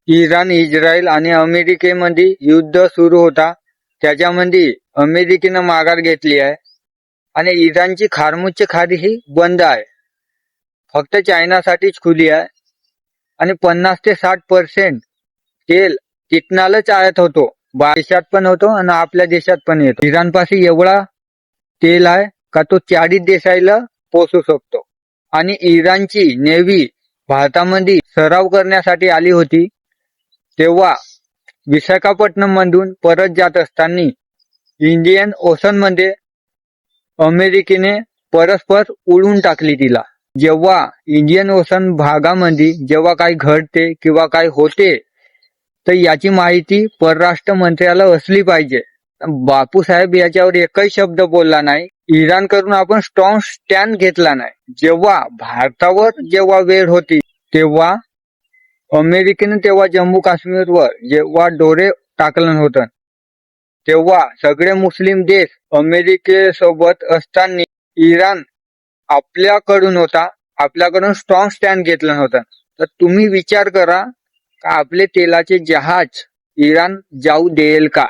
Iran, Israel आणि अमेरिकेमध्ये युद्ध सुरू होता. त्याच्यामध्ये अमेरिकेनं माघार घेतली आहे आणि इराणची खारमुच्च खाडी ही बंद आहे. फक्त चायनासाठीच खुली आहे आणि 50 ते 60% तेल तिथनालच आयात होतो. देशात पण होतो आणि आपल्या देशात पण येतो. इराणपाशी एवढा तेल आहे का तो 40 देशाला पोहोचू शकतो. आणि इराणची नेव्ही भारतामध्ये सराव करण्यासाठी आली होती. तेव्हा विशाखापट्टणम मधून परत जात असताना इंडियन ओशन मध्ये अमेरिकेने परस्पर उडवून टाकली तिला. जेव्हा इंडियन ओशन भागामध्ये जेव्हा काही घडते किंवा काही होते तर याची माहिती परराष्ट्र मंत्र्याला असली पाहिजे. बापूसाहेब याच्यावर एकही शब्द बोलला नाही. इराणकडून आपण स्ट्रॉंग स्टँड घेतला नाही. जेव्हा भारतावर जेव्हा वेळ होती तेव्हा अमेरिकेने तेव्हा जम्मू काश्मीरवर जेव्हा डोरे टाकलं होतं तेव्हा सगळे मुस्लिम देश अमेरिकेसोबत असताना इराण आपल्याकडून होता. आपल्याकडून स्ट्रॉंग स्टँड घेतलं होतं. तर तुम्ही विचार करा का आपले तेलाचे जहाज इराण जाऊ देईल का?